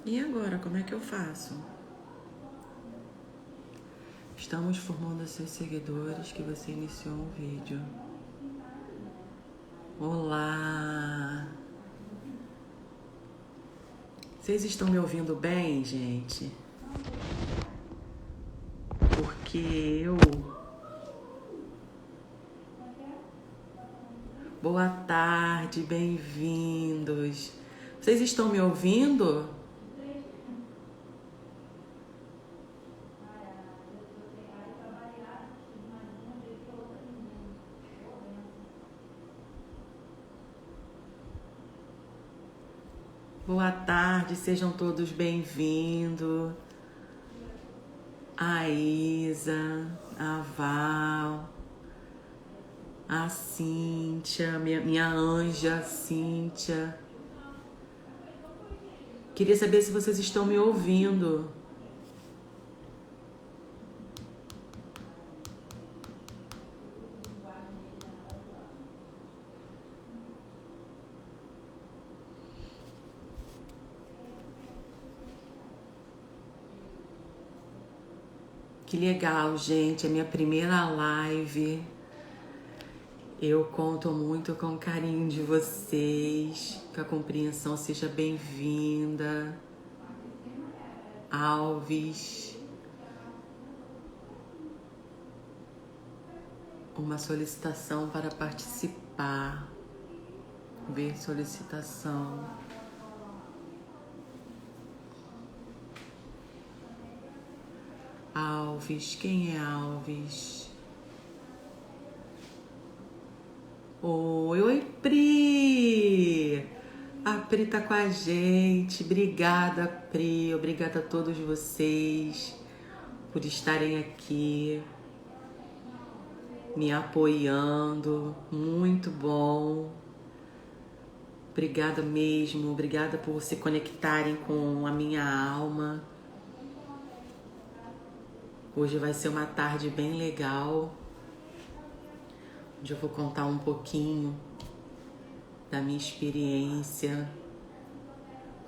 E agora, como é que eu faço? Estamos formando seus seguidores que você iniciou um vídeo. Olá! Vocês estão me ouvindo bem, gente? Porque eu... Boa tarde, bem-vindos. Vocês estão me ouvindo? Boa tarde, sejam todos bem-vindos. A Isa, a Val, a Cíntia, minha anja Cíntia. Queria saber se vocês estão me ouvindo. Que legal, gente, é minha primeira live. Eu conto muito com o carinho de vocês, que a compreensão seja bem-vinda. Alves. Uma solicitação para participar. Ver solicitação. Alves, quem é Alves? Oi, Pri! A Pri tá com a gente. Obrigada, Pri. Obrigada a todos vocês por estarem aqui me apoiando. Muito bom. Obrigada mesmo. Obrigada por se conectarem com a minha alma. Hoje vai ser uma tarde bem legal, onde eu vou contar um pouquinho da minha experiência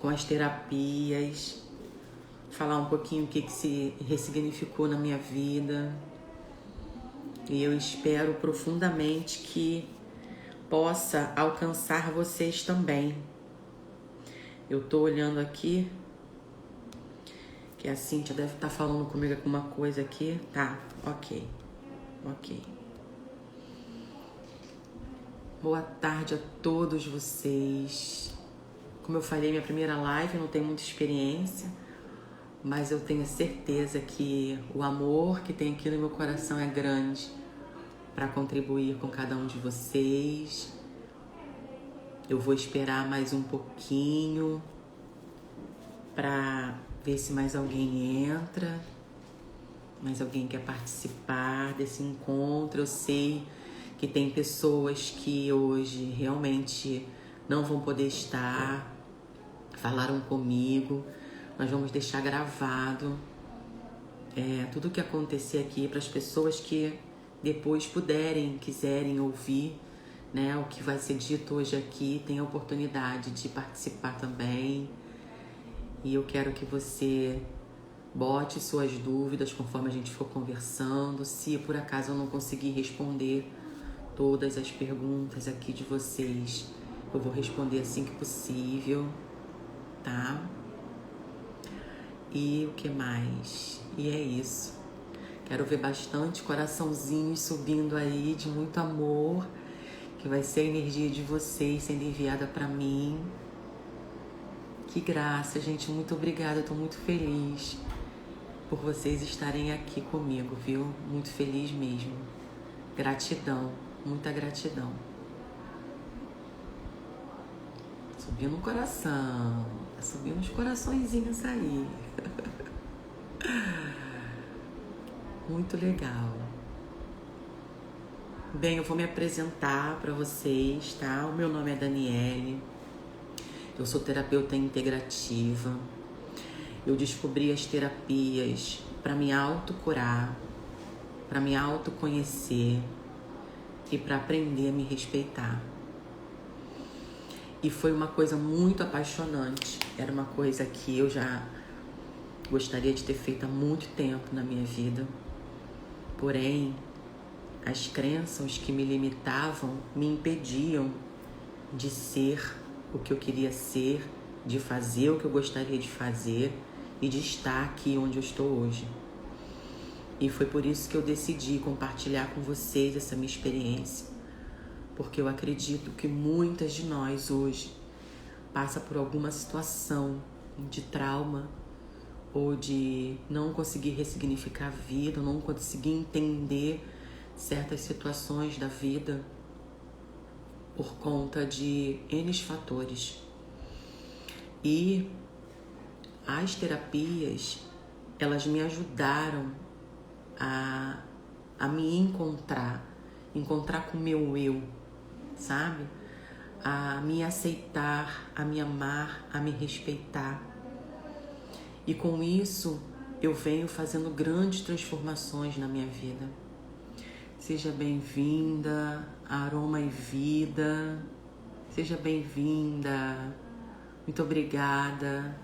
com as terapias, falar um pouquinho o que se ressignificou na minha vida. E eu espero profundamente que possa alcançar vocês também. Eu tô olhando aqui, que a Cíntia deve estar falando comigo alguma coisa aqui. Tá, ok. Boa tarde a todos vocês. Como eu falei, minha primeira live, não tenho muita experiência, mas eu tenho certeza que o amor que tem aqui no meu coração é grande para contribuir com cada um de vocês. Eu vou esperar mais um pouquinho para ver se mais alguém entra, mais alguém quer participar desse encontro. Eu sei que tem pessoas que hoje realmente não vão poder estar, falaram comigo. Nós vamos deixar gravado tudo o que acontecer aqui para as pessoas que depois puderem, quiserem ouvir, né, o que vai ser dito hoje aqui, tem a oportunidade de participar também. E eu quero que você bote suas dúvidas conforme a gente for conversando. Se por acaso eu não conseguir responder todas as perguntas aqui de vocês, eu vou responder assim que possível, tá? E o que mais? E é isso. Quero ver bastante coraçãozinhos subindo aí de muito amor, que vai ser a energia de vocês sendo enviada para mim. Que graça, gente. Muito obrigada. Eu tô muito feliz por vocês estarem aqui comigo, viu? Muito feliz mesmo. Gratidão. Muita gratidão. Subindo o coração. Tá subindo os coraçõezinhos aí. Muito legal. Bem, eu vou me apresentar para vocês, tá? O meu nome é Daniele. Eu sou terapeuta integrativa. Eu descobri as terapias para me autocurar, para me autoconhecer e para aprender a me respeitar. E foi uma coisa muito apaixonante. Era uma coisa que eu já gostaria de ter feito há muito tempo na minha vida. Porém, as crenças que me limitavam me impediam de ser o que eu queria ser, de fazer o que eu gostaria de fazer e de estar aqui onde eu estou hoje. E foi por isso que eu decidi compartilhar com vocês essa minha experiência, porque eu acredito que muitas de nós hoje passa por alguma situação de trauma ou de não conseguir ressignificar a vida, não conseguir entender certas situações da vida por conta de N fatores. E as terapias, elas me ajudaram a me encontrar com o meu eu, sabe? A me aceitar, a me amar, a me respeitar. E com isso, eu venho fazendo grandes transformações na minha vida. Seja bem-vinda, Aroma e Vida. Seja bem-vinda. Muito obrigada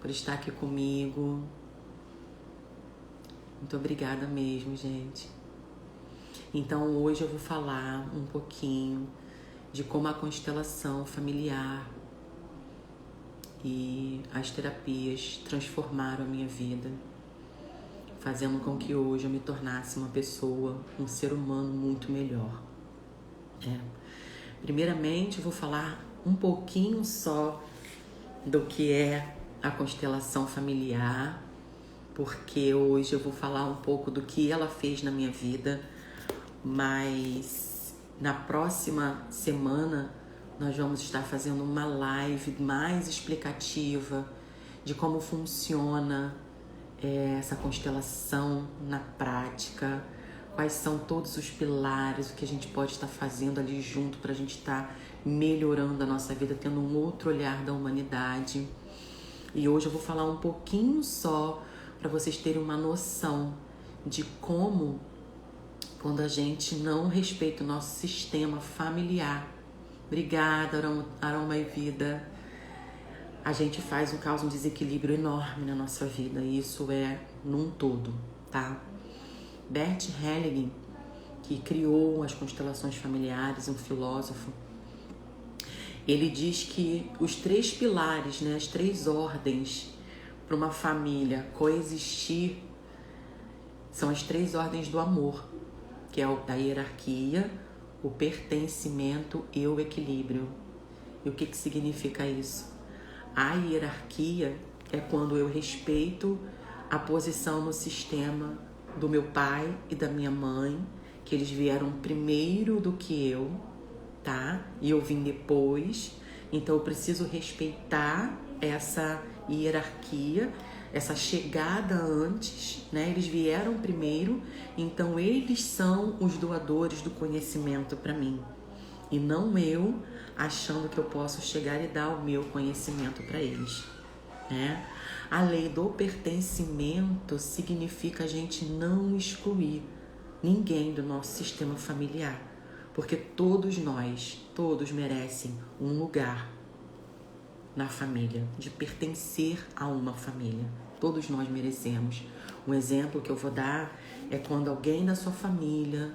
por estar aqui comigo. Muito obrigada mesmo, gente. Então, hoje eu vou falar um pouquinho de como a constelação familiar e as terapias transformaram a minha vida, fazendo com que hoje eu me tornasse uma pessoa, um ser humano muito melhor. Primeiramente, eu vou falar um pouquinho só do que é a constelação familiar, porque hoje eu vou falar um pouco do que ela fez na minha vida, mas na próxima semana nós vamos estar fazendo uma live mais explicativa de como funciona essa constelação na prática, quais são todos os pilares, o que a gente pode estar fazendo ali junto para a gente estar melhorando a nossa vida, tendo um outro olhar da humanidade. E hoje eu vou falar um pouquinho só para vocês terem uma noção de como, quando a gente não respeita o nosso sistema familiar, obrigada, Aroma e Vida, a gente causa um desequilíbrio enorme na nossa vida, e isso é num todo, tá? Bert Hellinger, que criou as constelações familiares, um filósofo, ele diz que os 3 pilares, né, as 3 ordens para uma família coexistir são as 3 ordens do amor, que é a hierarquia, o pertencimento e o equilíbrio. E o que significa isso? A hierarquia é quando eu respeito a posição no sistema do meu pai e da minha mãe, que eles vieram primeiro do que eu, tá? E eu vim depois, então eu preciso respeitar essa hierarquia, essa chegada antes, né? Eles vieram primeiro, então eles são os doadores do conhecimento para mim, e não eu achando que eu posso chegar e dar o meu conhecimento para eles, né? A lei do pertencimento significa a gente não excluir ninguém do nosso sistema familiar, porque todos merecem um lugar na família, de pertencer a uma família. Todos nós merecemos. Um exemplo que eu vou dar é quando alguém da sua família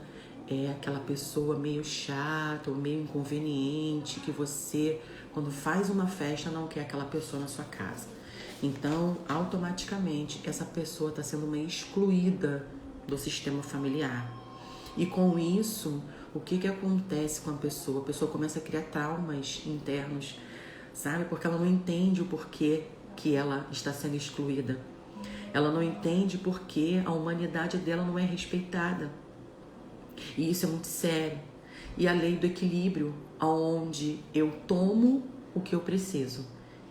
é aquela pessoa meio chata ou meio inconveniente, que você, quando faz uma festa, não quer aquela pessoa na sua casa. Então, automaticamente, essa pessoa está sendo meio excluída do sistema familiar. E com isso, o que acontece com a pessoa? A pessoa começa a criar traumas internos, sabe? Porque ela não entende o porquê que ela está sendo excluída. Ela não entende porque a humanidade dela não é respeitada. E isso é muito sério. E a lei do equilíbrio, onde eu tomo o que eu preciso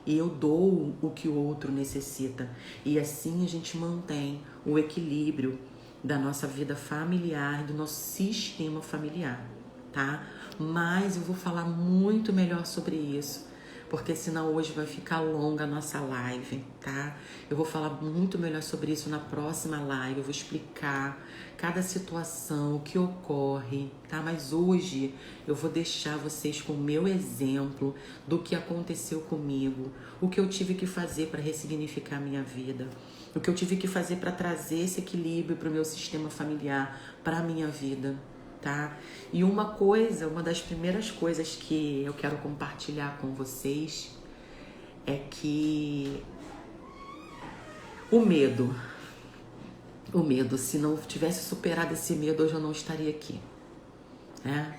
e eu dou o que o outro necessita. E assim a gente mantém o equilíbrio da nossa vida familiar, do nosso sistema familiar, tá? Mas eu vou falar muito melhor sobre isso, porque senão hoje vai ficar longa a nossa live, tá? Eu vou falar muito melhor sobre isso na próxima live, eu vou explicar cada situação, o que ocorre, tá? Mas hoje eu vou deixar vocês com o meu exemplo do que aconteceu comigo, o que eu tive que fazer para ressignificar a minha vida, o que eu tive que fazer para trazer esse equilíbrio para o meu sistema familiar, para a minha vida, tá? E uma das primeiras coisas que eu quero compartilhar com vocês é que o medo, se não tivesse superado esse medo, hoje eu não estaria aqui, né?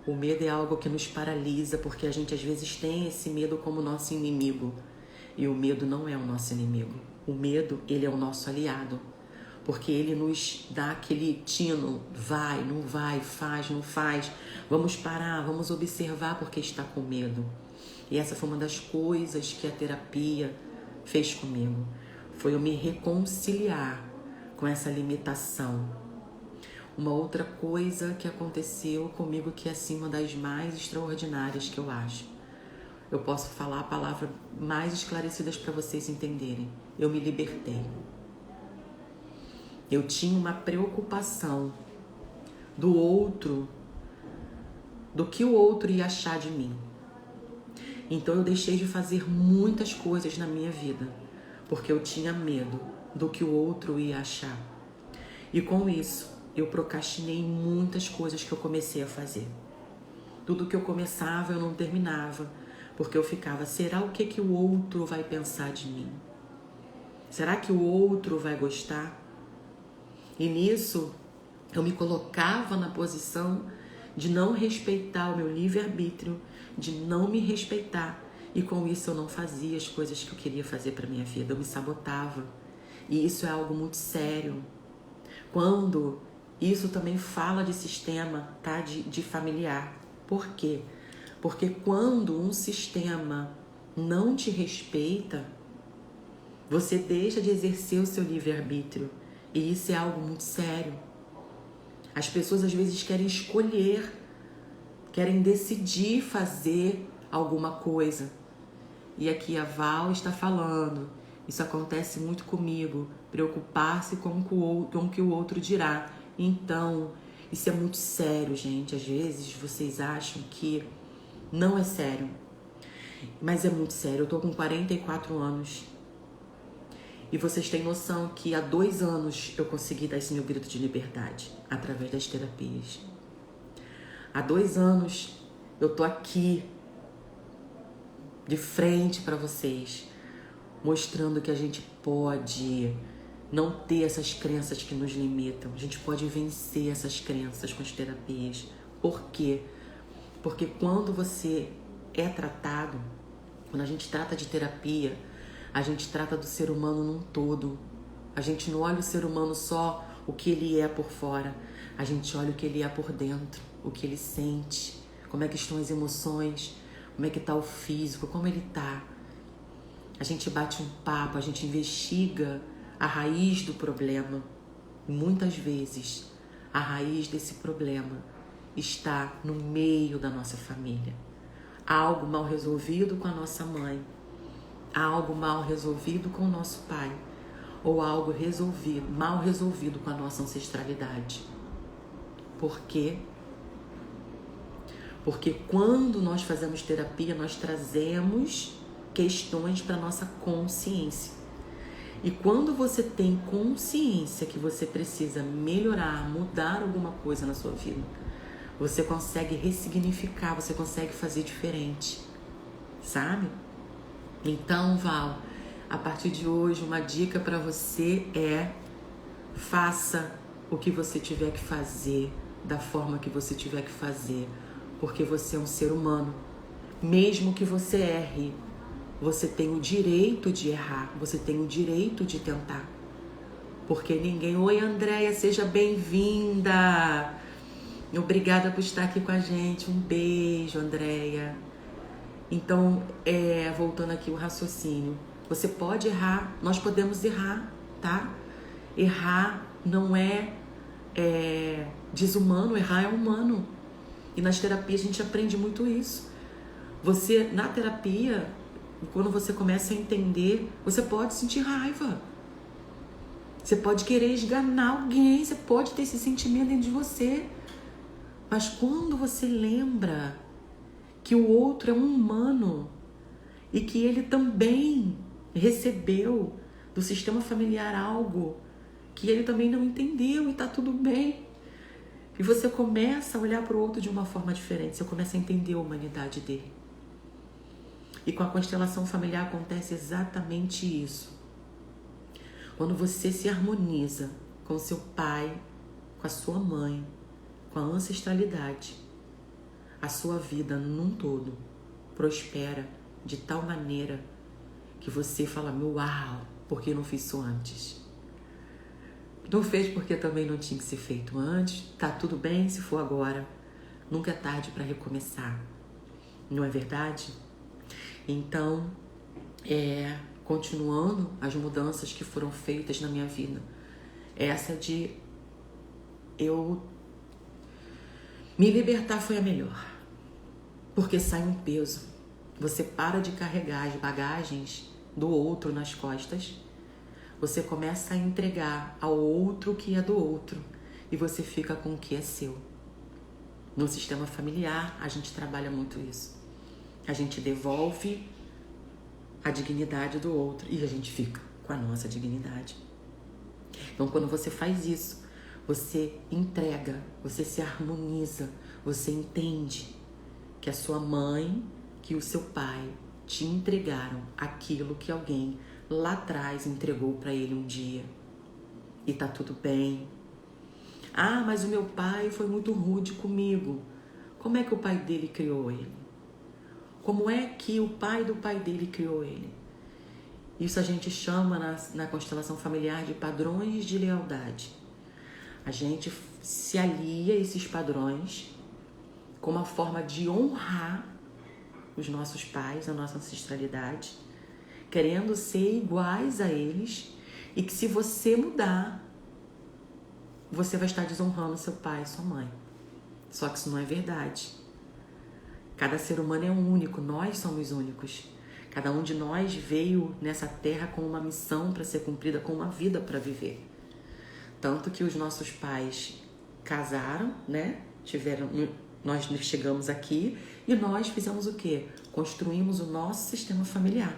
O medo é algo que nos paralisa, porque a gente às vezes tem esse medo como nosso inimigo. E o medo não é o nosso inimigo. O medo, ele é o nosso aliado. Porque ele nos dá aquele tino, vai, não vai, faz, não faz. Vamos parar, vamos observar porque está com medo. E essa foi uma das coisas que a terapia fez comigo. Foi eu me reconciliar com essa limitação. Uma outra coisa que aconteceu comigo que é assim uma das mais extraordinárias que eu acho. Eu posso falar a palavra mais esclarecidas para vocês entenderem. Eu me libertei. Eu tinha uma preocupação do outro, do que o outro ia achar de mim. Então eu deixei de fazer muitas coisas na minha vida, porque eu tinha medo do que o outro ia achar. E com isso, eu procrastinei muitas coisas que eu comecei a fazer. Tudo que eu começava, eu não terminava, porque eu ficava, será o que o outro vai pensar de mim? Será que o outro vai gostar? E nisso, eu me colocava na posição de não respeitar o meu livre-arbítrio, de não me respeitar. E com isso eu não fazia as coisas que eu queria fazer para minha vida, eu me sabotava. E isso é algo muito sério. Quando isso também fala de sistema, tá? De familiar. Por quê? Porque quando um sistema não te respeita, você deixa de exercer o seu livre-arbítrio. E isso é algo muito sério. As pessoas às vezes querem escolher, querem decidir fazer alguma coisa. E aqui a Val está falando, isso acontece muito comigo, preocupar-se com o que o outro dirá. Então, isso é muito sério, gente. Às vezes vocês acham que não é sério, mas é muito sério. Eu tô com 44 anos. E vocês têm noção que há 2 anos eu consegui dar esse meu grito de liberdade através das terapias. Há 2 anos eu tô aqui de frente para vocês, mostrando que a gente pode não ter essas crenças que nos limitam. A gente pode vencer essas crenças com as terapias. Por quê? Porque quando você é tratado, quando a gente trata de terapia, a gente trata do ser humano num todo. A gente não olha o ser humano só o que ele é por fora. A gente olha o que ele é por dentro, o que ele sente, como é que estão as emoções, como é que está o físico, como ele está. A gente bate um papo, a gente investiga a raiz do problema. E muitas vezes, a raiz desse problema está no meio da nossa família. Há algo mal resolvido com a nossa mãe, há algo mal resolvido com o nosso pai, ou algo mal resolvido com a nossa ancestralidade. Por quê? Porque quando nós fazemos terapia, nós trazemos questões para a nossa consciência. E quando você tem consciência que você precisa melhorar, mudar alguma coisa na sua vida, você consegue ressignificar, você consegue fazer diferente, sabe? Então, Val, a partir de hoje, uma dica para você é: faça o que você tiver que fazer, da forma que você tiver que fazer, porque você é um ser humano. Mesmo que você erre, você tem o direito de errar, você tem o direito de tentar. Porque ninguém... Oi, Andréia, seja bem-vinda! Obrigada por estar aqui com a gente. Um beijo, Andréia. Então, voltando aqui o raciocínio, você pode errar, nós podemos errar, tá? Errar não é desumano, errar é humano. E nas terapias a gente aprende muito isso. Você, na terapia, quando você começa a entender, você pode sentir raiva. Você pode querer esganar alguém, você pode ter esse sentimento dentro de você. Mas quando você lembra que o outro é um humano e que ele também recebeu do sistema familiar algo que ele também não entendeu e tá tudo bem. E você começa a olhar para o outro de uma forma diferente, você começa a entender a humanidade dele. E com a constelação familiar acontece exatamente isso. Quando você se harmoniza com seu pai, com a sua mãe, com a ancestralidade, a sua vida num todo prospera de tal maneira que você fala, uau, por que não fiz isso antes? Não fez porque também não tinha que ser feito antes, tá tudo bem se for agora, nunca é tarde para recomeçar, não é verdade? Então, continuando as mudanças que foram feitas na minha vida, essa de eu me libertar foi a melhor, porque sai um peso, você para de carregar as bagagens do outro nas costas, você começa a entregar ao outro o que é do outro e você fica com o que é seu. No sistema familiar, a gente trabalha muito isso. A gente devolve a dignidade do outro e a gente fica com a nossa dignidade. Então, quando você faz isso, você entrega, você se harmoniza, você entende que a sua mãe, que o seu pai te entregaram aquilo que alguém lá atrás entregou para ele um dia. E tá tudo bem. Ah, mas o meu pai foi muito rude comigo. Como é que o pai dele criou ele? Como é que o pai do pai dele criou ele? Isso a gente chama na constelação familiar de padrões de lealdade. A gente se alia a esses padrões como uma forma de honrar os nossos pais, a nossa ancestralidade, querendo ser iguais a eles, e que se você mudar, você vai estar desonrando seu pai e sua mãe. Só que isso não é verdade. Cada ser humano é único, nós somos únicos. Cada um de nós veio nessa terra com uma missão para ser cumprida, com uma vida para viver. Tanto que os nossos pais casaram, né? Nós chegamos aqui e nós fizemos o quê? Construímos o nosso sistema familiar.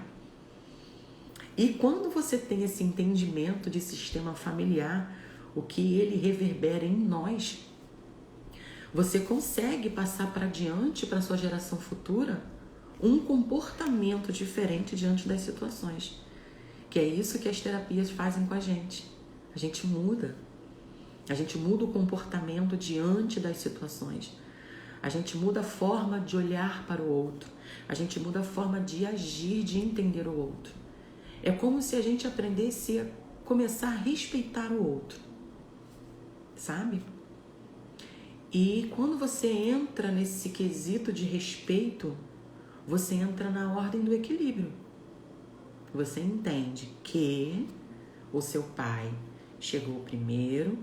E quando você tem esse entendimento de sistema familiar, o que ele reverbera em nós, você consegue passar para diante, para a sua geração futura, um comportamento diferente diante das situações. Que é isso que as terapias fazem com a gente. A gente muda. A gente muda o comportamento diante das situações. A gente muda a forma de olhar para o outro. A gente muda a forma de agir, de entender o outro. É como se a gente aprendesse a começar a respeitar o outro. Sabe? E quando você entra nesse quesito de respeito, você entra na ordem do equilíbrio. Você entende que o seu pai chegou primeiro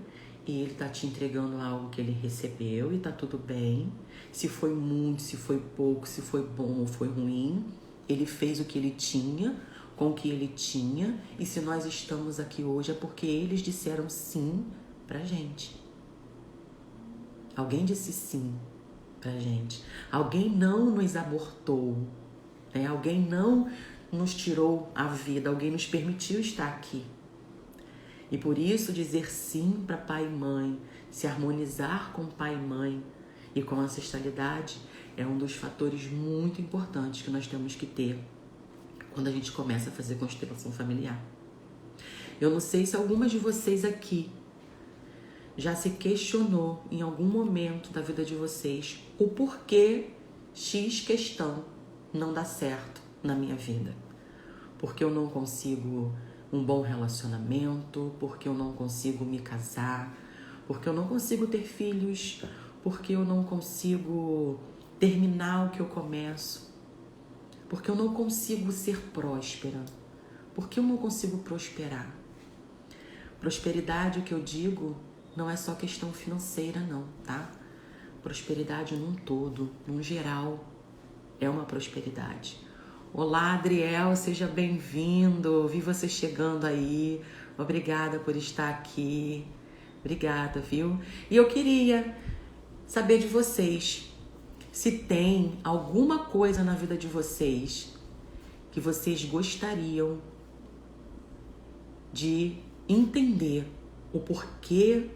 e ele está te entregando algo que ele recebeu e está tudo bem. Se foi muito, se foi pouco, se foi bom ou foi ruim, ele fez o que ele tinha, com o que ele tinha, e se nós estamos aqui hoje é porque eles disseram sim pra gente. Alguém disse sim pra gente. Alguém não nos abortou, né? Alguém não nos tirou a vida, alguém nos permitiu estar aqui. E por isso dizer sim para pai e mãe, se harmonizar com pai e mãe e com a ancestralidade é um dos fatores muito importantes que nós temos que ter quando a gente começa a fazer constelação familiar. Eu não sei se algumas de vocês aqui já se questionou em algum momento da vida de vocês o porquê X questão não dá certo na minha vida. Porque eu não consigo um bom relacionamento, porque eu não consigo me casar, porque eu não consigo ter filhos, porque eu não consigo terminar o que eu começo, porque eu não consigo ser próspera, porque eu não consigo prosperar. Prosperidade, o que eu digo, não é só questão financeira não, tá? Prosperidade num todo, num geral. é uma prosperidade. Olá, Adriel, seja bem-vindo. Vi você chegando aí. Obrigada por estar aqui. Obrigada, viu? E eu queria saber de vocês se tem alguma coisa na vida de vocês que vocês gostariam de entender o porquê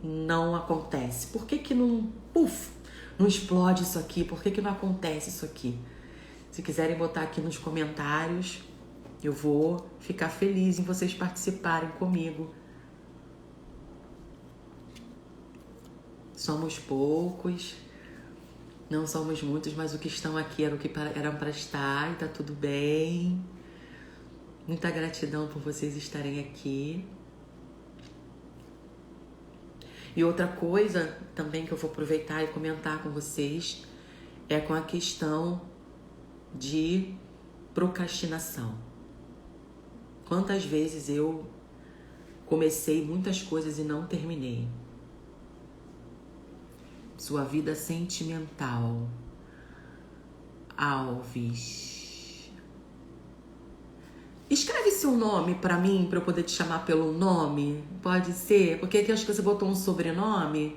não acontece. Por que não, não explode isso aqui? Por que não acontece isso aqui? Se quiserem botar aqui nos comentários, eu vou ficar feliz em vocês participarem comigo. Somos poucos, não somos muitos, mas o que estão aqui era o que eram para estar e tá tudo bem. Muita gratidão por vocês estarem aqui. E outra coisa também que eu vou aproveitar e comentar com vocês é com a questão de procrastinação. Quantas vezes eu comecei muitas coisas e não terminei? Sua vida sentimental. Alves. Escreve seu nome pra mim, pra eu poder te chamar pelo nome. Pode ser? Porque aqui acho que você botou um sobrenome.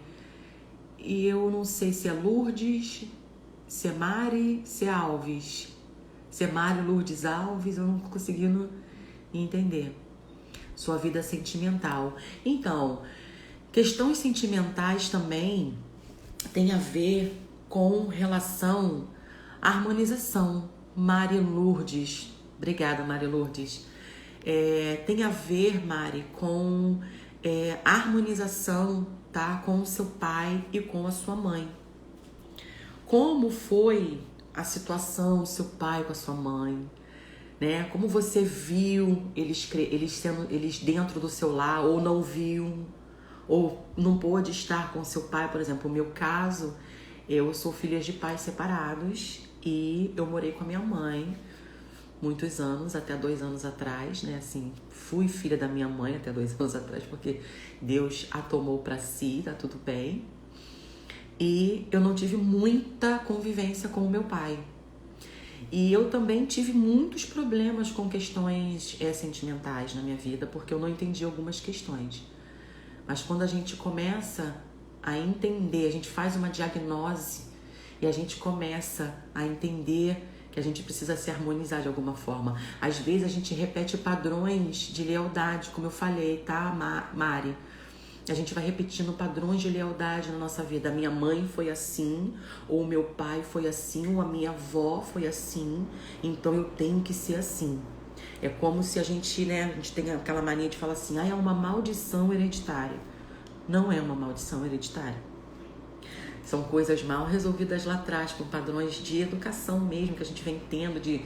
E eu não sei se é Lourdes, se é Mari, se é Alves. Se é Mari Lourdes Alves, eu não tô conseguindo entender. Sua vida sentimental. Então, questões sentimentais também tem a ver com relação à harmonização. Mari Lourdes. Obrigada, Mari Lourdes. Tem a ver, Mari, com harmonização, tá? Com o seu pai e com a sua mãe. Como foi a situação do seu pai com a sua mãe? Né? Como você viu eles dentro do seu lar ou não viu? Ou não pôde estar com seu pai, por exemplo. No meu caso, eu sou filha de pais separados e eu morei com a minha mãe muitos anos, até 2 anos atrás, né? Assim, fui filha da minha mãe até 2 anos atrás, porque Deus a tomou para si, tá tudo bem. E eu não tive muita convivência com o meu pai. E eu também tive muitos problemas com questões sentimentais na minha vida, porque eu não entendi algumas questões. Mas quando a gente começa a entender, a gente faz uma diagnose e a gente começa a entender que a gente precisa se harmonizar de alguma forma. Às vezes a gente repete padrões de lealdade, como eu falei, tá, Mari? A gente vai repetindo padrões de lealdade na nossa vida. A minha mãe foi assim, ou o meu pai foi assim, ou a minha avó foi assim, então eu tenho que ser assim. É como se a gente tem aquela mania de falar assim, é uma maldição hereditária. Não é uma maldição hereditária. São coisas mal resolvidas lá atrás, com padrões de educação mesmo, que a gente vem tendo, de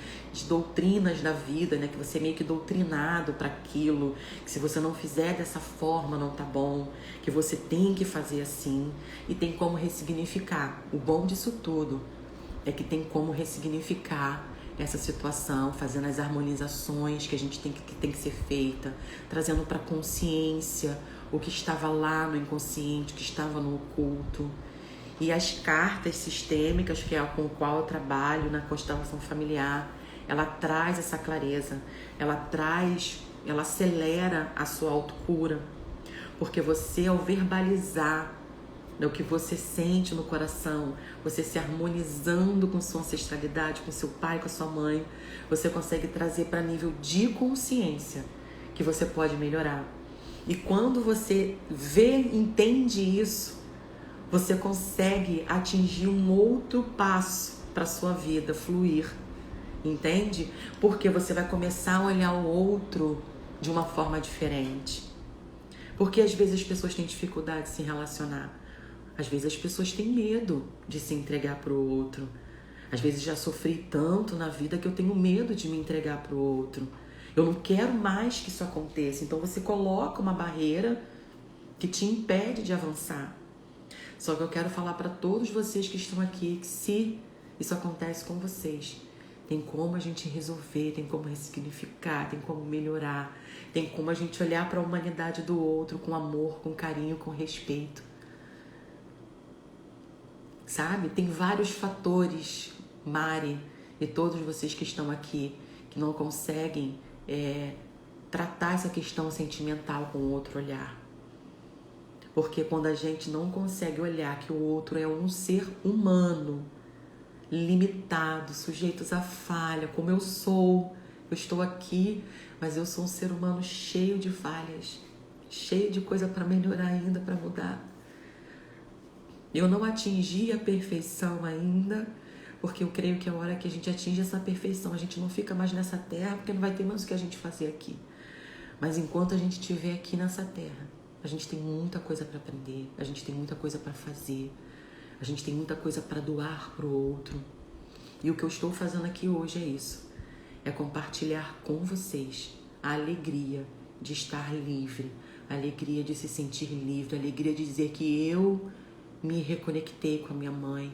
doutrinas da vida, né? Que você é meio que doutrinado para aquilo, que se você não fizer dessa forma não tá bom, que você tem que fazer assim, e tem como ressignificar. O bom disso tudo é que tem como ressignificar essa situação, fazendo as harmonizações que a gente tem que ser feita, trazendo para consciência o que estava lá no inconsciente, o que estava no oculto. E as cartas sistêmicas, que é com o qual eu trabalho na constelação familiar, ela traz essa clareza, ela acelera a sua autocura, porque você, ao verbalizar o que você sente no coração, você se harmonizando com sua ancestralidade, com seu pai, com a sua mãe, você consegue trazer para nível de consciência que você pode melhorar. E quando você entende isso, você consegue atingir um outro passo para sua vida fluir, entende? Porque você vai começar a olhar o outro de uma forma diferente. Porque às vezes as pessoas têm dificuldade de se relacionar. Às vezes as pessoas têm medo de se entregar para o outro. Às vezes já sofri tanto na vida que eu tenho medo de me entregar para o outro. Eu não quero mais que isso aconteça. Então você coloca uma barreira que te impede de avançar. Só que eu quero falar para todos vocês que estão aqui que se isso acontece com vocês, tem como a gente resolver, tem como ressignificar, tem como melhorar, tem como a gente olhar para a humanidade do outro com amor, com carinho, com respeito. Sabe? Tem vários fatores Mari e todos vocês que estão aqui, que não conseguem tratar essa questão sentimental com outro olhar. Porque quando a gente não consegue olhar que o outro é um ser humano, limitado, sujeito a falha, como eu sou, eu estou aqui, mas eu sou um ser humano cheio de falhas, cheio de coisa para melhorar ainda, para mudar. Eu não atingi a perfeição ainda, porque eu creio que a hora que a gente atinge essa perfeição, a gente não fica mais nessa terra, porque não vai ter mais o que a gente fazer aqui. Mas enquanto a gente estiver aqui nessa terra, a gente tem muita coisa para aprender, a gente tem muita coisa para fazer, a gente tem muita coisa para doar para o outro. E o que eu estou fazendo aqui hoje é isso. É compartilhar com vocês a alegria de estar livre, a alegria de se sentir livre, a alegria de dizer que eu me reconectei com a minha mãe,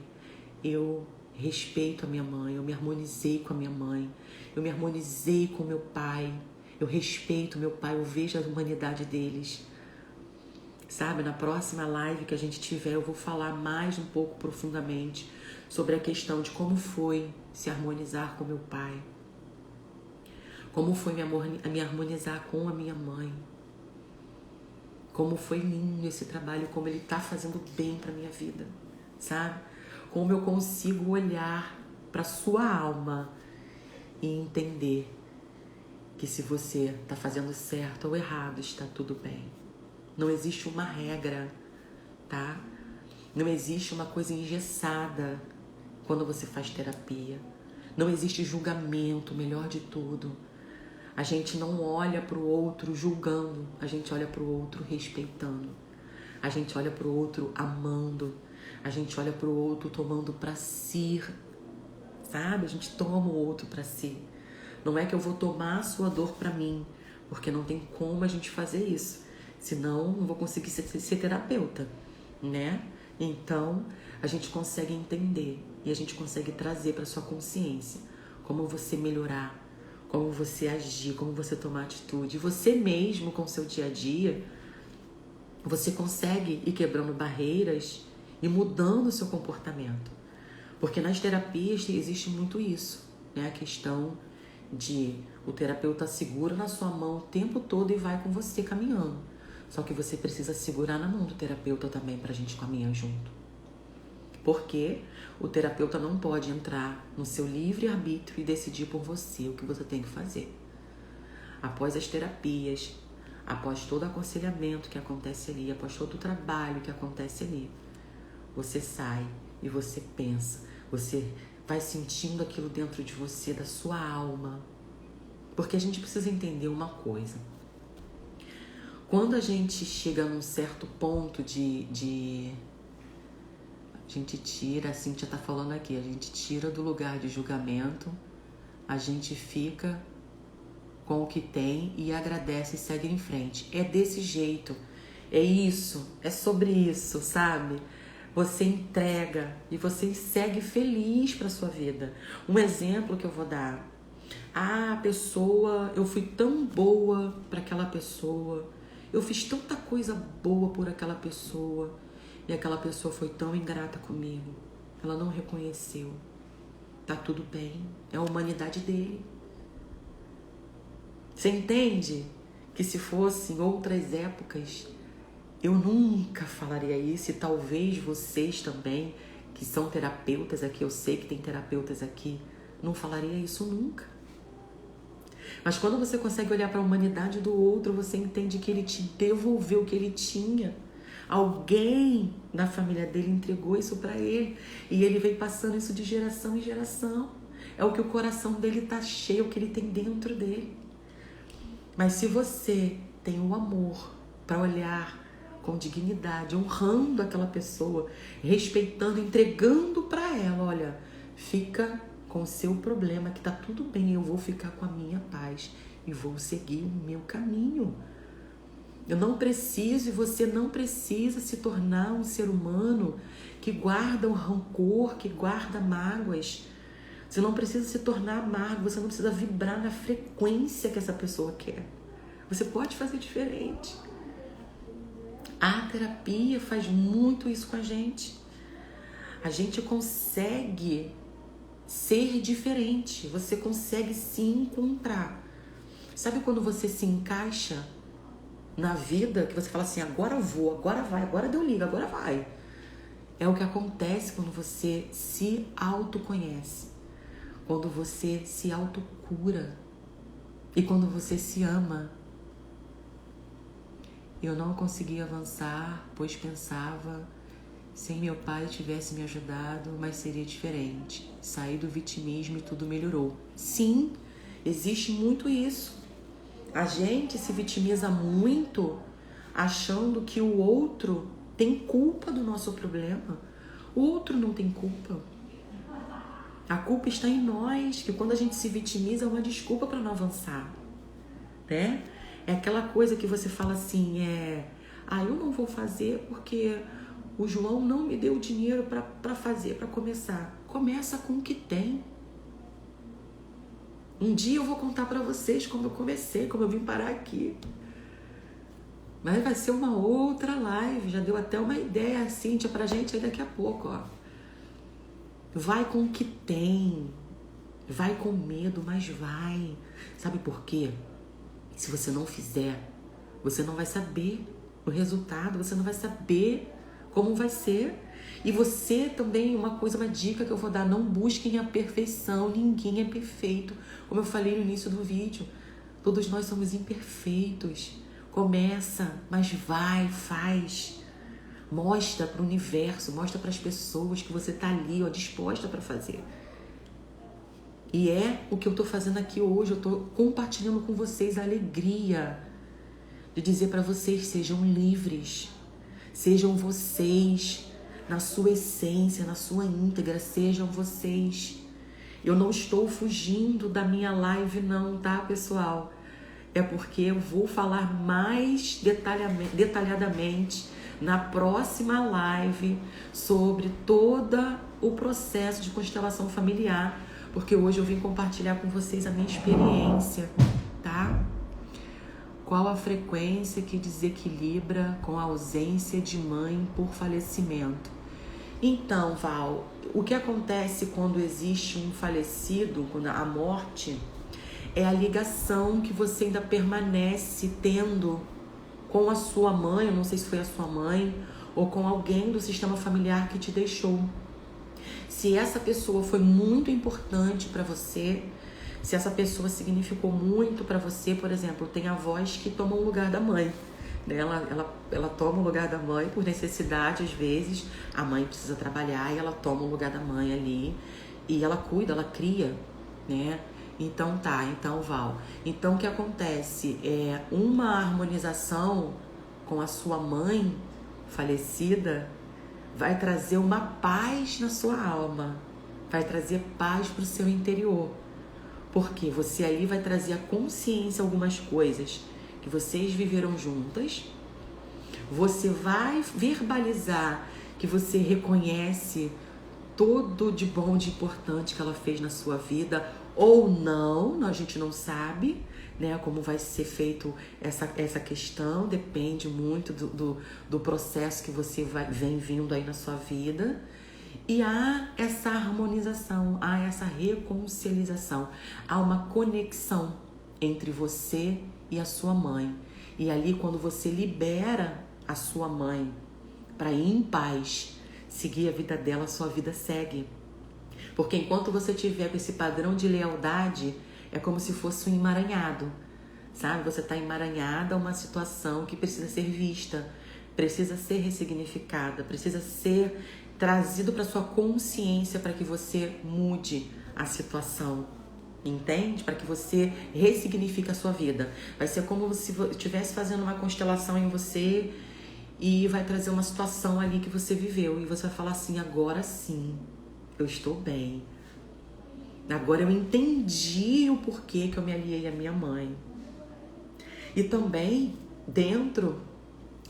eu respeito a minha mãe, eu me harmonizei com a minha mãe, eu me harmonizei com meu pai, eu respeito meu pai, eu vejo a humanidade deles. Sabe, na próxima live que a gente tiver, eu vou falar mais um pouco profundamente sobre a questão de como foi se harmonizar com meu pai, como foi me harmonizar com a minha mãe, como foi lindo esse trabalho, como ele está fazendo bem para minha vida, sabe? Como eu consigo olhar para sua alma e entender que se você está fazendo certo ou errado, está tudo bem. Não existe uma regra, tá? Não existe uma coisa engessada quando você faz terapia. Não existe julgamento, melhor de tudo. A gente não olha para o outro julgando, a gente olha para o outro respeitando. A gente olha para o outro amando. A gente olha para o outro tomando para si, sabe? A gente toma o outro para si. Não é que eu vou tomar a sua dor para mim, porque não tem como a gente fazer isso. Senão, não vou conseguir ser terapeuta, né? Então, a gente consegue entender e a gente consegue trazer para sua consciência como você melhorar, como você agir, como você tomar atitude. E você mesmo, com o seu dia a dia, você consegue ir quebrando barreiras e mudando o seu comportamento. Porque nas terapias existe muito isso, né? A questão de o terapeuta segura na sua mão o tempo todo e vai com você caminhando. Só que você precisa segurar na mão do terapeuta também pra gente caminhar junto. Porque o terapeuta não pode entrar no seu livre-arbítrio e decidir por você o que você tem que fazer. Após as terapias, após todo o aconselhamento que acontece ali, após todo o trabalho que acontece ali, você sai e você pensa, você vai sentindo aquilo dentro de você, da sua alma. Porque a gente precisa entender uma coisa. Quando a gente chega num certo ponto a gente tira, a Cíntia tá falando aqui, a gente tira do lugar de julgamento, a gente fica com o que tem e agradece e segue em frente. É desse jeito, é isso, é sobre isso, sabe? Você entrega e você segue feliz para sua vida. Um exemplo que eu vou dar. A pessoa, eu fui tão boa para aquela pessoa, eu fiz tanta coisa boa por aquela pessoa e aquela pessoa foi tão ingrata comigo. Ela não reconheceu. Tá tudo bem, é a humanidade dele. Você entende que se fosse em outras épocas, eu nunca falaria isso, e talvez vocês também, que são terapeutas aqui, eu sei que tem terapeutas aqui, não falaria isso nunca. Mas quando você consegue olhar para a humanidade do outro, você entende que ele te devolveu o que ele tinha. Alguém na família dele entregou isso para ele e ele veio passando isso de geração em geração. É o que o coração dele está cheio, o que ele tem dentro dele. Mas se você tem o amor para olhar com dignidade, honrando aquela pessoa, respeitando, entregando para ela, olha, fica com o seu problema, que tá tudo bem, eu vou ficar com a minha paz e vou seguir o meu caminho. Eu não preciso e você não precisa se tornar um ser humano que guarda o rancor, que guarda mágoas. Você não precisa se tornar amargo, você não precisa vibrar na frequência que essa pessoa quer. Você pode fazer diferente. A terapia faz muito isso com a gente. A gente consegue ser diferente, você consegue se encontrar. Sabe quando você se encaixa na vida, que você fala assim, agora eu vou, agora vai, agora deu liga, agora vai. É o que acontece quando você se autoconhece, quando você se autocura e quando você se ama. Eu não consegui avançar, pois pensava, se meu pai tivesse me ajudado, mas seria diferente. Saí do vitimismo e tudo melhorou. Sim, existe muito isso. A gente se vitimiza muito achando que o outro tem culpa do nosso problema. O outro não tem culpa. A culpa está em nós, que quando a gente se vitimiza é uma desculpa para não avançar, né? É aquela coisa que você fala assim, eu não vou fazer porque o João não me deu dinheiro para fazer, para começar. Começa com o que tem. Um dia eu vou contar para vocês como eu comecei, como eu vim parar aqui. Mas vai ser uma outra live, já deu até uma ideia, Cíntia, pra gente aí daqui a pouco, ó. Vai com o que tem, vai com medo, mas vai. Sabe por quê? Se você não fizer, você não vai saber o resultado, você não vai saber como vai ser. E você também, uma dica que eu vou dar, não busquem a perfeição, ninguém é perfeito. Como eu falei no início do vídeo, todos nós somos imperfeitos. Começa, mas vai, faz. Mostra para o universo, mostra para as pessoas que você está ali, ó, disposta para fazer. E é o que eu estou fazendo aqui hoje, eu estou compartilhando com vocês a alegria de dizer para vocês, sejam livres, sejam vocês, na sua essência, na sua íntegra, sejam vocês. Eu não estou fugindo da minha live não, tá, pessoal? É porque eu vou falar mais detalhadamente na próxima live sobre todo o processo de constelação familiar, porque hoje eu vim compartilhar com vocês a minha experiência, tá? Qual a frequência que desequilibra com a ausência de mãe por falecimento? Então, Val, o que acontece quando existe um falecido, quando a morte, é a ligação que você ainda permanece tendo com a sua mãe, eu não sei se foi a sua mãe, ou com alguém do sistema familiar que te deixou. Se essa pessoa foi muito importante para você, se essa pessoa significou muito para você, por exemplo, tem avós que tomam o lugar da mãe, né? Ela toma o lugar da mãe por necessidade, às vezes, a mãe precisa trabalhar e ela toma o lugar da mãe ali, e ela cuida, ela cria, né? Então Val, então o que acontece é uma harmonização com a sua mãe falecida vai trazer uma paz na sua alma, vai trazer paz para o seu interior, porque você aí vai trazer a consciência algumas coisas que vocês viveram juntas, você vai verbalizar que você reconhece tudo de bom, de importante que ela fez na sua vida, ou não, a gente não sabe, né, como vai ser feito essa questão, depende muito do processo que você vem vindo aí na sua vida. E há essa harmonização, há essa reconciliação, há uma conexão entre você e a sua mãe. E ali, quando você libera a sua mãe para ir em paz, seguir a vida dela, a sua vida segue. Porque enquanto você tiver com esse padrão de lealdade, é como se fosse um emaranhado, sabe? Você está emaranhada a uma situação que precisa ser vista, precisa ser ressignificada, precisa ser trazido para sua consciência para que você mude a situação, entende? Para que você ressignifique a sua vida. Vai ser como se estivesse fazendo uma constelação em você e vai trazer uma situação ali que você viveu e você vai falar assim, agora sim, eu estou bem. Agora eu entendi o porquê que eu me aliei à minha mãe. E também, dentro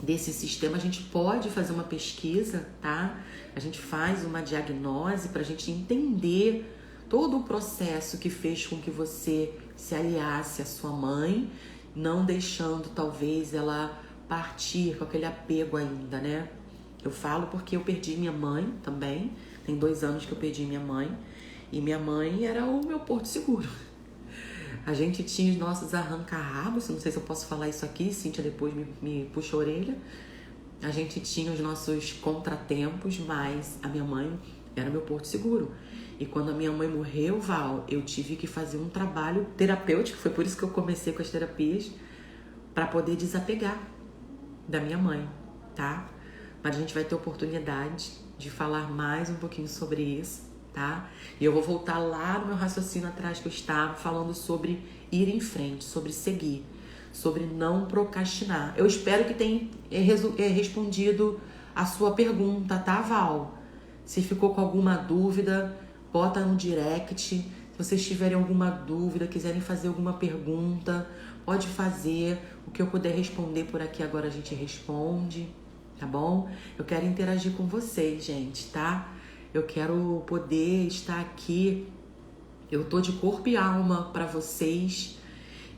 desse sistema, a gente pode fazer uma pesquisa, tá? A gente faz uma diagnose para a gente entender todo o processo que fez com que você se aliasse à sua mãe, não deixando, talvez, ela partir com aquele apego ainda, né? Eu falo porque eu perdi minha mãe também, tem 2 anos que eu perdi minha mãe, E minha mãe era o meu porto seguro. A gente tinha os nossos arranca-rabos, não sei se eu posso falar isso aqui, Cíntia depois me puxa a orelha. A gente tinha os nossos contratempos, mas a minha mãe era meu porto seguro. E quando a minha mãe morreu, Val, eu tive que fazer um trabalho terapêutico, foi por isso que eu comecei com as terapias, para poder desapegar da minha mãe, tá? Mas a gente vai ter oportunidade de falar mais um pouquinho sobre isso, tá? E eu vou voltar lá no meu raciocínio atrás que eu estava falando sobre ir em frente, sobre seguir, sobre não procrastinar. Eu espero que tenha respondido a sua pergunta, tá, Val? Se ficou com alguma dúvida, bota no direct. Se vocês tiverem alguma dúvida, quiserem fazer alguma pergunta, pode fazer. O que eu puder responder por aqui agora a gente responde, tá bom? Eu quero interagir com vocês, gente, tá? Eu quero poder estar aqui. Eu tô de corpo e alma para vocês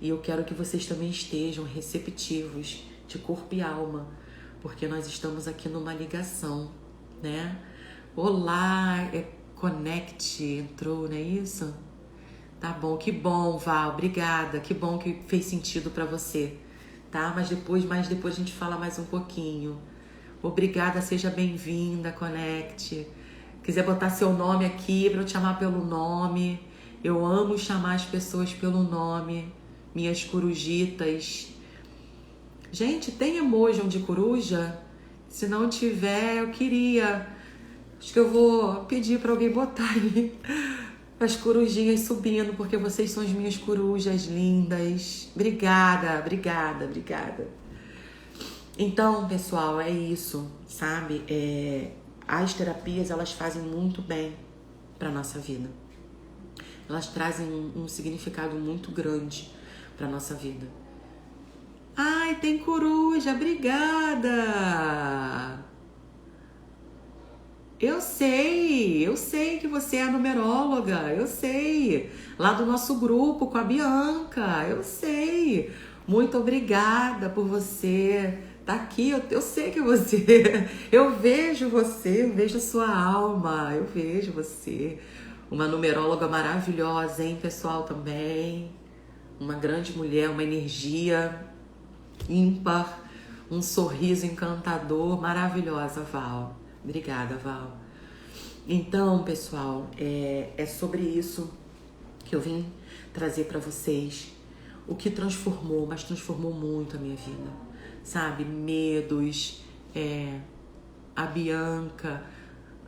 e eu quero que vocês também estejam receptivos de corpo e alma, porque nós estamos aqui numa ligação, né? Olá, Connect entrou, não é isso? Tá bom, que bom, Val, obrigada, que bom que fez sentido para você, tá? Mas depois a gente fala mais um pouquinho. Obrigada, seja bem-vinda, Connect. Quiser botar seu nome aqui para eu te chamar pelo nome, eu amo chamar as pessoas pelo nome, minhas corujitas. Gente, tem emoji de coruja? Se não tiver, eu queria. Acho que eu vou pedir para alguém botar aí as corujinhas subindo, porque vocês são as minhas corujas lindas. Obrigada, obrigada, obrigada. Então, pessoal, é isso, sabe? As terapias, elas fazem muito bem para nossa vida. Elas trazem um significado muito grande para nossa vida. Ai, tem coruja, obrigada! Eu sei que você é a numeróloga, eu sei. Lá do nosso grupo com a Bianca, eu sei. Muito obrigada por você tá aqui, eu sei que você, eu vejo a sua alma, eu vejo você. Uma numeróloga maravilhosa, hein, pessoal, também. Uma grande mulher, uma energia ímpar, um sorriso encantador, maravilhosa, Val. Obrigada, Val. Então, pessoal, é sobre isso que eu vim trazer para vocês. O que transformou, mas transformou muito a minha vida. Sabe? Medos, a Bianca.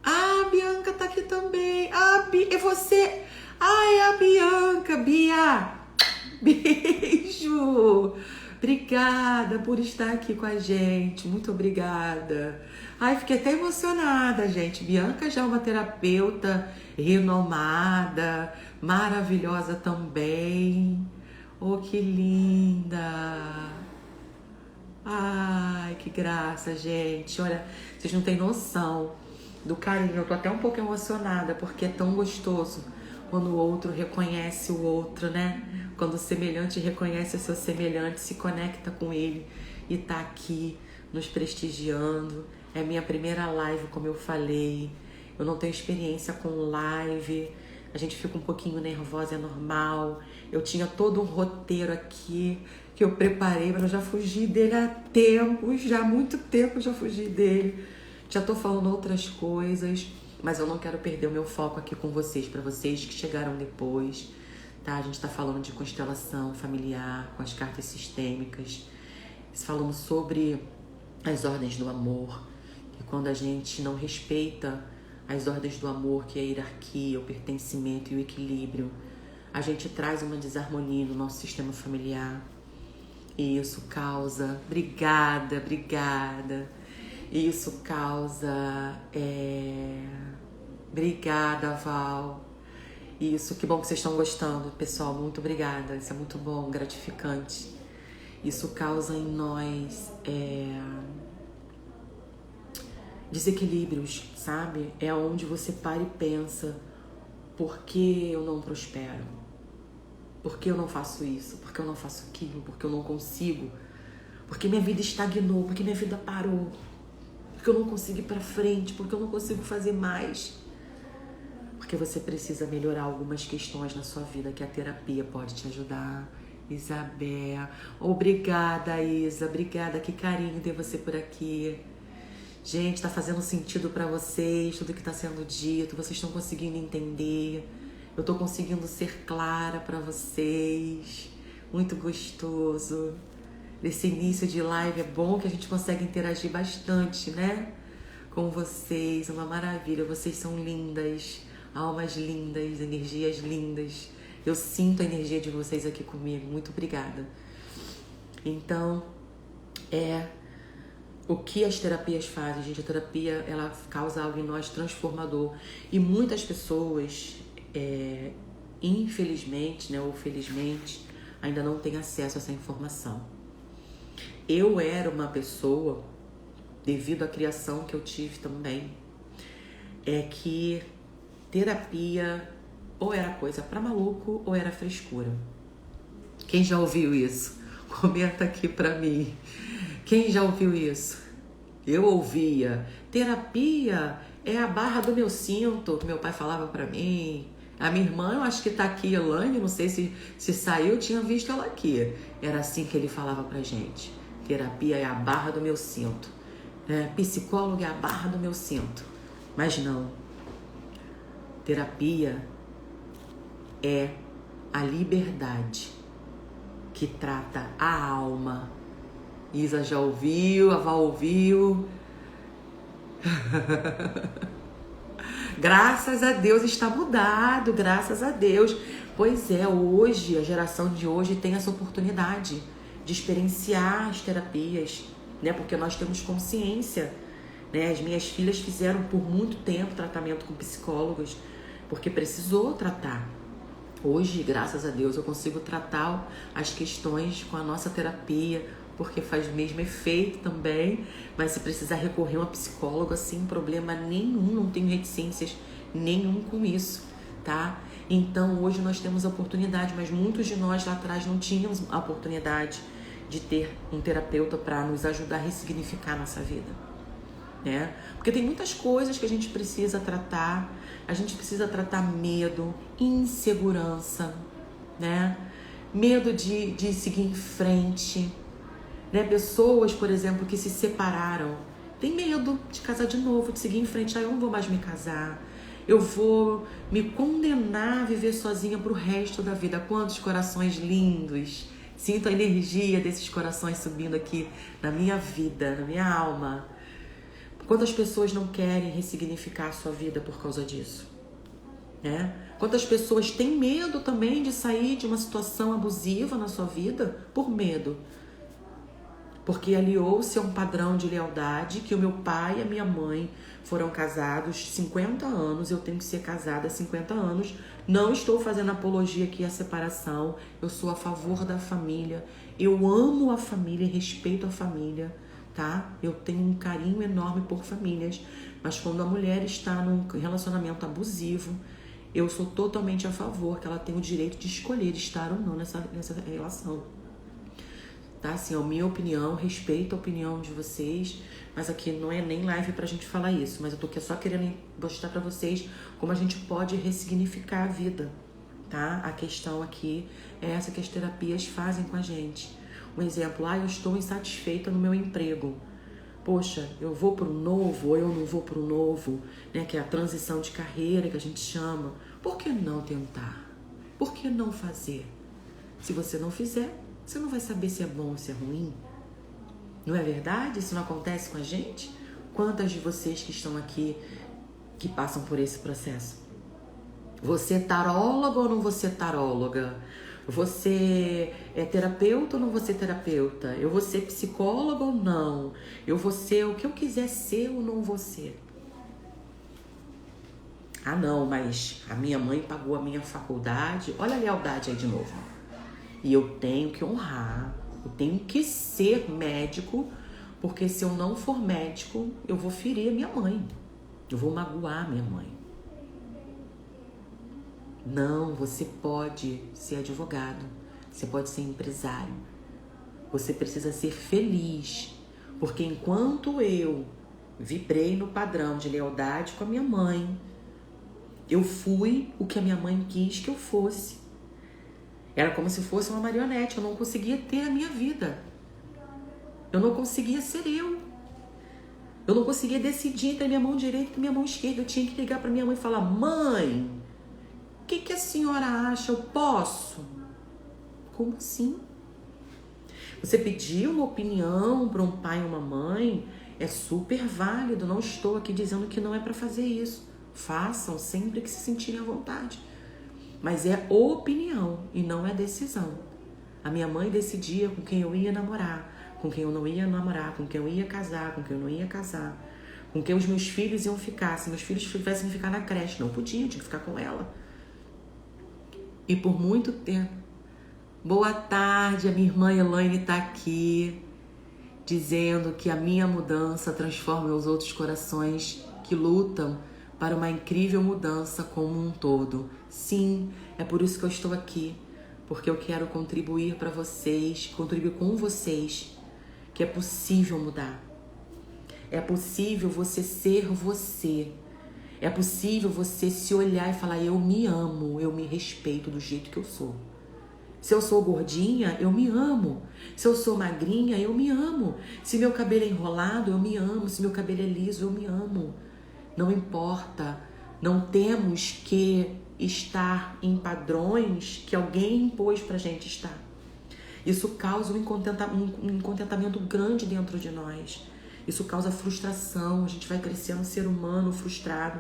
Ah, a Bianca tá aqui também. É você. É a Bianca. Bia, beijo. Obrigada por estar aqui com a gente. Muito obrigada. Ai, fiquei até emocionada, gente. Bianca já é uma terapeuta renomada, maravilhosa também. Oh, que linda. Ai, que graça, gente. Olha, vocês não têm noção do carinho. Eu tô até um pouco emocionada, porque é tão gostoso quando o outro reconhece o outro, né? Quando o semelhante reconhece o seu semelhante, se conecta com ele e tá aqui nos prestigiando. É minha primeira live, como eu falei. Eu não tenho experiência com live. A gente fica um pouquinho nervosa, é normal. Eu tinha todo um roteiro aqui que eu preparei, mas eu já fugi dele há tempo. Já há muito tempo eu já fugi dele. Já tô falando outras coisas, mas eu não quero perder o meu foco aqui com vocês, para vocês que chegaram depois, tá? A gente tá falando de constelação familiar, com as cartas sistêmicas. Falamos sobre as ordens do amor, que quando a gente não respeita as ordens do amor, que é a hierarquia, o pertencimento e o equilíbrio, a gente traz uma desarmonia no nosso sistema familiar. E isso causa... Obrigada. Isso causa... Obrigada, Val. Isso, que bom que vocês estão gostando, pessoal. Muito obrigada. Isso é muito bom, gratificante. Isso causa em nós desequilíbrios, sabe? É onde você para e pensa: por que eu não prospero? Por que eu não faço isso? Por que eu não faço aquilo? Por que eu não consigo? Por que minha vida estagnou? Por que minha vida parou? Por que eu não consigo ir pra frente? Por que eu não consigo fazer mais? Por porque você precisa melhorar algumas questões na sua vida que a terapia pode te ajudar. Isabel, obrigada, Isa, obrigada, que carinho ter você por aqui. Gente, tá fazendo sentido pra vocês tudo que tá sendo dito, vocês estão conseguindo entender, eu tô conseguindo ser clara pra vocês, muito gostoso. Nesse início de live é bom que a gente consegue interagir bastante, né? Com vocês, uma maravilha, vocês são lindas, almas lindas, energias lindas. Eu sinto a energia de vocês aqui comigo, muito obrigada. Então, o que as terapias fazem, gente? A terapia, ela causa algo em nós transformador. E muitas pessoas, infelizmente, né, ou felizmente, ainda não têm acesso a essa informação. Eu era uma pessoa, devido à criação que eu tive também, que terapia ou era coisa pra maluco ou era frescura. Quem já ouviu isso? Comenta aqui pra mim. Quem já ouviu isso? Eu ouvia. Terapia é a barra do meu cinto, que meu pai falava pra mim. A minha irmã, eu acho que tá aqui, Elaine, não sei se saiu, eu tinha visto ela aqui. Era assim que ele falava pra gente. Terapia é a barra do meu cinto. Psicólogo é a barra do meu cinto. Mas não. Terapia é a liberdade que trata a alma. Isa já ouviu, a Val ouviu. Graças a Deus está mudado, graças a Deus. Pois é, hoje, a geração de hoje tem essa oportunidade de experienciar as terapias, né? Porque nós temos consciência, né? As minhas filhas fizeram por muito tempo tratamento com psicólogos, porque precisou tratar. Hoje, graças a Deus, eu consigo tratar as questões com a nossa terapia, porque faz o mesmo efeito também, mas se precisar recorrer a um psicólogo, assim, problema nenhum, não tenho reticências nenhum com isso, tá? Então, hoje nós temos a oportunidade, mas muitos de nós lá atrás não tínhamos a oportunidade de ter um terapeuta para nos ajudar a ressignificar a nossa vida, né? Porque tem muitas coisas que a gente precisa tratar. A gente precisa tratar medo, insegurança, né? Medo de seguir em frente, né? Pessoas, por exemplo, que se separaram, tem medo de casar de novo, de seguir em frente. Eu não vou mais me casar, eu vou me condenar a viver sozinha pro resto da vida. Quantos corações lindos! Sinto a energia desses corações subindo aqui na minha vida, na minha alma. Quantas pessoas não querem ressignificar a sua vida por causa disso, né? Quantas pessoas têm medo também de sair de uma situação abusiva na sua vida por medo, porque aliou-se a um padrão de lealdade que o meu pai e a minha mãe foram casados 50 anos, eu tenho que ser casada há 50 anos, não estou fazendo apologia aqui à separação, eu sou a favor da família, eu amo a família e respeito a família, tá? Eu tenho um carinho enorme por famílias, mas quando a mulher está num relacionamento abusivo, eu sou totalmente a favor que ela tenha o direito de escolher estar ou não nessa relação. Tá? Assim, a minha opinião, respeito a opinião de vocês, mas aqui não é nem live pra gente falar isso, mas eu tô aqui só querendo mostrar pra vocês como a gente pode ressignificar a vida, tá? A questão aqui é essa que as terapias fazem com a gente. Um exemplo, eu estou insatisfeita no meu emprego. Poxa, eu vou pro novo ou eu não vou pro novo, né? Que é a transição de carreira que a gente chama. Por que não tentar? Por que não fazer? Se você não fizer, você não vai saber se é bom ou se é ruim. Não é verdade? Isso não acontece com a gente? Quantas de vocês que estão aqui que passam por esse processo? Você é taróloga ou não você é taróloga? Você é terapeuta ou não vou ser terapeuta? Eu vou ser psicóloga ou não? Eu vou ser o que eu quiser ser ou não vou ser? Ah, não, mas a minha mãe pagou a minha faculdade. Olha a lealdade aí de novo. E eu tenho que honrar, eu tenho que ser médico, porque se eu não for médico, eu vou ferir a minha mãe. Eu vou magoar a minha mãe. Não, você pode ser advogado, você pode ser empresário. Você precisa ser feliz, porque enquanto eu vibrei no padrão de lealdade com a minha mãe, Eu fui o que a minha mãe quis que eu fosse. Era como se fosse uma marionete. Eu não conseguia ter a minha vida. Eu não conseguia ser eu. Eu não conseguia decidir entre a minha mão direita e minha mão esquerda. Eu tinha que ligar para minha mãe e falar: mãe, o que a senhora acha? Eu posso? Como assim? Você pedir uma opinião para um pai ou uma mãe é super válido. Não estou aqui dizendo que não é para fazer isso. Façam sempre que se sentirem à vontade. Mas é opinião e não é decisão. A minha mãe decidia com quem eu ia namorar, com quem eu não ia namorar, com quem eu ia casar, com quem eu não ia casar, com quem os meus filhos iam ficar. Se meus filhos tivessem que ficar na creche, não podia, eu tinha que ficar com ela. E por muito tempo. Boa tarde, a minha irmã Elaine está aqui, dizendo que a minha mudança transforma os outros corações que lutam para uma incrível mudança como um todo. Sim, é por isso que eu estou aqui, porque eu quero contribuir para vocês, contribuir com vocês, que é possível mudar. É possível você ser você. É possível você se olhar e falar: eu me amo, eu me respeito do jeito que eu sou. Se eu sou gordinha, eu me amo. Se eu sou magrinha, eu me amo. Se meu cabelo é enrolado, eu me amo. Se meu cabelo é liso, eu me amo. Não importa. Não temos que estar em padrões que alguém impôs pra gente estar. Isso causa um incontentamento grande dentro de nós. Isso causa frustração. A gente vai crescendo um ser humano frustrado.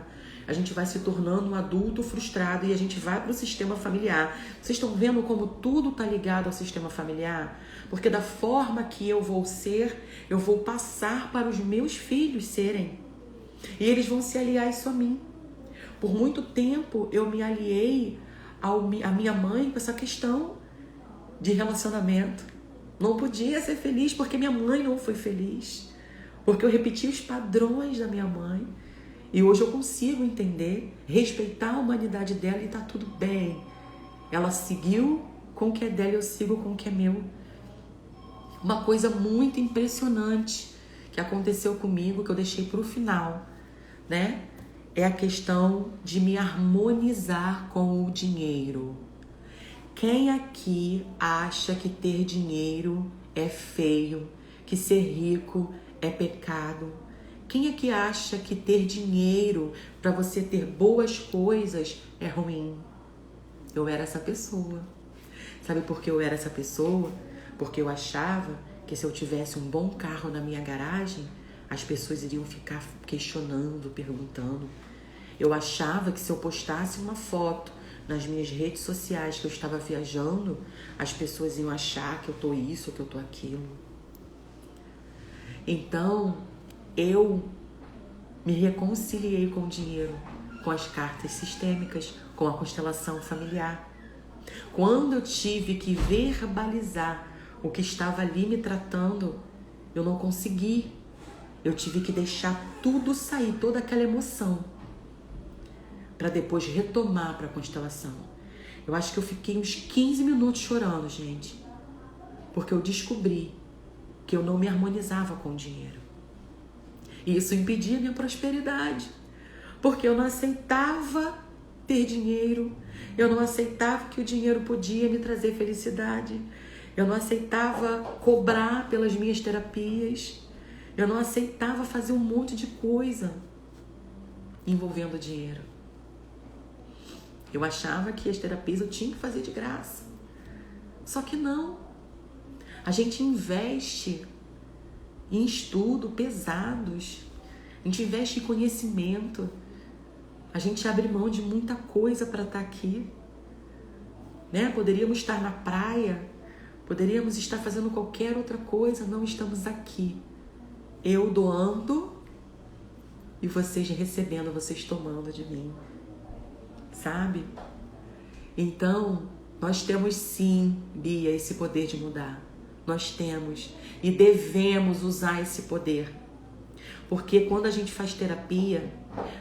A gente vai se tornando um adulto frustrado e a gente vai para o sistema familiar. Vocês estão vendo como tudo está ligado ao sistema familiar? Porque da forma que eu vou ser, eu vou passar para os meus filhos serem. E eles vão se aliar isso a mim. Por muito tempo eu me aliei à minha mãe com essa questão de relacionamento. Não podia ser feliz porque minha mãe não foi feliz. Porque eu repeti os padrões da minha mãe. E hoje eu consigo entender, respeitar a humanidade dela e tá tudo bem. Ela seguiu com o que é dela e eu sigo com o que é meu. Uma coisa muito impressionante que aconteceu comigo, que eu deixei pro final, né? É a questão de me harmonizar com o dinheiro. Quem aqui acha que ter dinheiro é feio, que ser rico é pecado? Quem é que acha que ter dinheiro para você ter boas coisas é ruim? Eu era essa pessoa. Sabe por que eu era essa pessoa? Porque eu achava que se eu tivesse um bom carro na minha garagem, as pessoas iriam ficar questionando, perguntando. Eu achava que se eu postasse uma foto nas minhas redes sociais que eu estava viajando, as pessoas iam achar que eu tô isso, que eu tô aquilo. Então, eu me reconciliei com o dinheiro, com as cartas sistêmicas, com a constelação familiar. Quando eu tive que verbalizar o que estava ali me tratando, eu não consegui. Eu tive que deixar tudo sair, toda aquela emoção, para depois retomar para a constelação. Eu acho que eu fiquei uns 15 minutos chorando, gente, porque eu descobri que eu não me harmonizava com o dinheiro. E isso impedia a minha prosperidade, porque eu não aceitava ter dinheiro, eu não aceitava que o dinheiro podia me trazer felicidade, eu não aceitava cobrar pelas minhas terapias, eu não aceitava fazer um monte de coisa envolvendo dinheiro. Eu achava que as terapias eu tinha que fazer de graça, só que não. A gente investe em estudo pesados, a gente investe em conhecimento, a gente abre mão de muita coisa para estar aqui, né? Poderíamos estar na praia, poderíamos estar fazendo qualquer outra coisa, não estamos aqui. Eu doando e vocês recebendo, vocês tomando de mim, sabe? Então, nós temos sim, Bia, esse poder de mudar. Nós temos e devemos usar esse poder. Porque quando a gente faz terapia,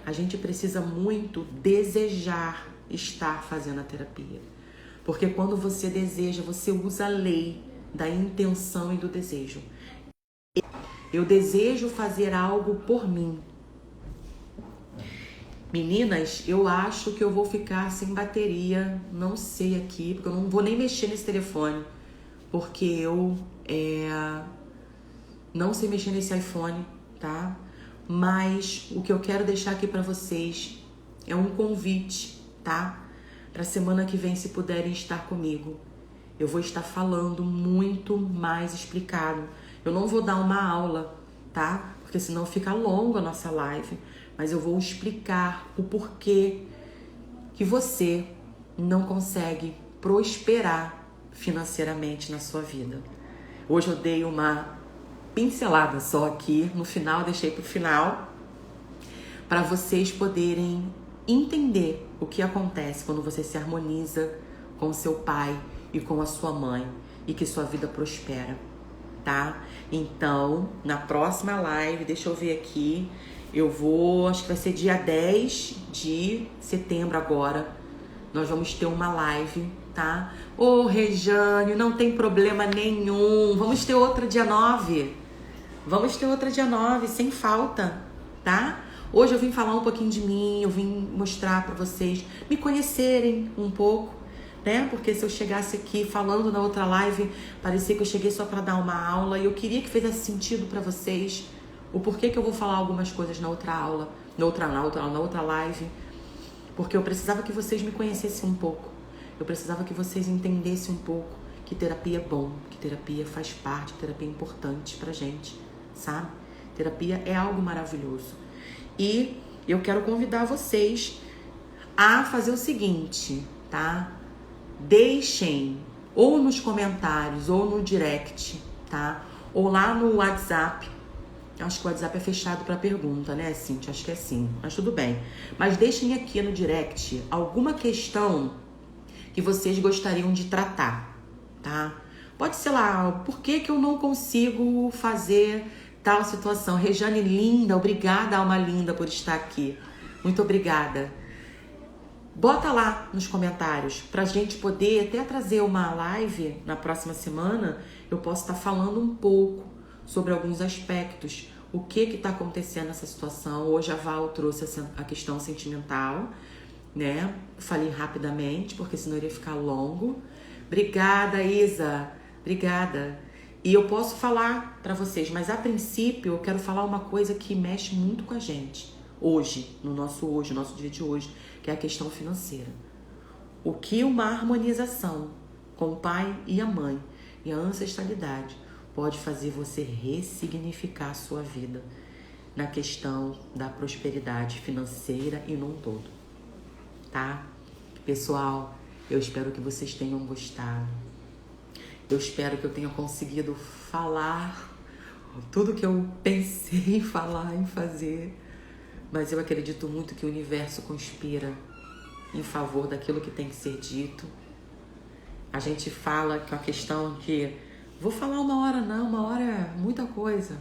a gente precisa muito desejar estar fazendo a terapia. Porque quando você deseja, você usa a lei da intenção e do desejo. Eu desejo fazer algo por mim. Meninas, eu acho que eu vou ficar sem bateria, não sei aqui, porque eu não vou nem mexer nesse telefone, porque eu não sei mexer nesse iPhone, tá? Mas o que eu quero deixar aqui pra vocês é um convite, tá? Pra semana que vem, se puderem estar comigo. Eu vou estar falando muito mais explicado. Eu não vou dar uma aula, tá? Porque senão fica longa a nossa live. Mas eu vou explicar o porquê que você não consegue prosperar financeiramente na sua vida. Hoje eu dei uma pincelada só aqui. No final, deixei pro final. Para vocês poderem entender o que acontece quando você se harmoniza com seu pai e com a sua mãe e que sua vida prospera, tá? Então, na próxima live, deixa eu ver aqui, eu vou, acho que vai ser dia 10 de setembro agora, nós vamos ter uma live, tá? Ô, Rejane, não tem problema nenhum, vamos ter outra dia 9, sem falta, tá? Hoje eu vim falar um pouquinho de mim, eu vim mostrar pra vocês me conhecerem um pouco, né? Porque se eu chegasse aqui falando na outra live, parecia que eu cheguei só para dar uma aula e eu queria que fizesse sentido para vocês o porquê que eu vou falar algumas coisas na outra aula, na outra live, porque eu precisava que vocês me conhecessem um pouco. Eu precisava que vocês entendessem um pouco que terapia é bom, que terapia faz parte, que terapia é importante pra gente, sabe? Terapia é algo maravilhoso. E eu quero convidar vocês a fazer o seguinte, tá? Deixem ou nos comentários ou no direct, tá? Ou lá no WhatsApp. Acho que o WhatsApp é fechado para pergunta, né, Cíntia? Acho que é sim, mas tudo bem. Mas deixem aqui no direct alguma questão que vocês gostariam de tratar, tá? Pode ser lá, por que eu não consigo fazer tal situação? Rejane linda, obrigada, alma linda, por estar aqui. Muito obrigada. Bota lá nos comentários pra gente poder até trazer uma live na próxima semana. Eu posso estar falando um pouco sobre alguns aspectos. O que tá acontecendo nessa situação. Hoje a Val trouxe a questão sentimental, né? Falei rapidamente, porque senão iria ficar longo. Obrigada, Isa. Obrigada. E eu posso falar pra vocês, mas a princípio eu quero falar uma coisa que mexe muito com a gente. Hoje, no nosso dia de hoje, que é a questão financeira. O que uma harmonização com o pai e a mãe e a ancestralidade pode fazer você ressignificar a sua vida na questão da prosperidade financeira e num todo, tá? Pessoal, eu espero que vocês tenham gostado. Eu espero que eu tenha conseguido falar tudo que eu pensei em falar, em fazer. Mas eu acredito muito que o universo conspira em favor daquilo que tem que ser dito. A gente fala com a questão que vou falar 1 hora, não, 1 hora é muita coisa.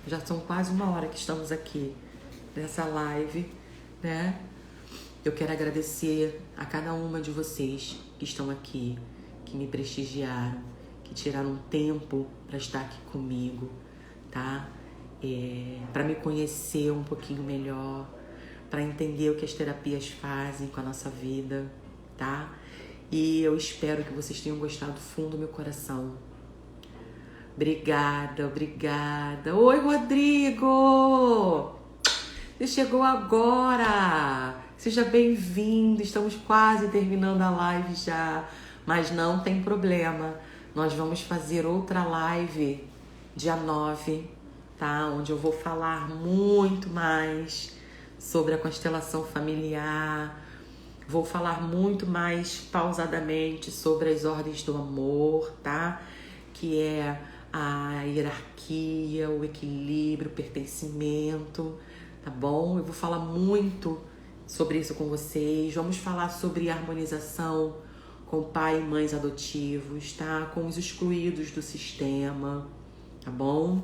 Já são quase 1 hora que estamos aqui nessa live, né? Eu quero agradecer a cada uma de vocês que estão aqui, que me prestigiaram, que tiraram tempo para estar aqui comigo, tá? Para me conhecer um pouquinho melhor, para entender o que as terapias fazem com a nossa vida, tá? E eu espero que vocês tenham gostado do fundo do meu coração. Obrigada, obrigada. Oi, Rodrigo! Você chegou agora! Seja bem-vindo, estamos quase terminando a live já, mas não tem problema. Nós vamos fazer outra live dia 9, tá? Onde eu vou falar muito mais sobre a constelação familiar. Vou falar muito mais pausadamente sobre as ordens do amor, tá? Que é a hierarquia, o equilíbrio, o pertencimento, tá bom? Eu vou falar muito sobre isso com vocês. Vamos falar sobre harmonização com pai e mães adotivos, tá? Com os excluídos do sistema, tá bom?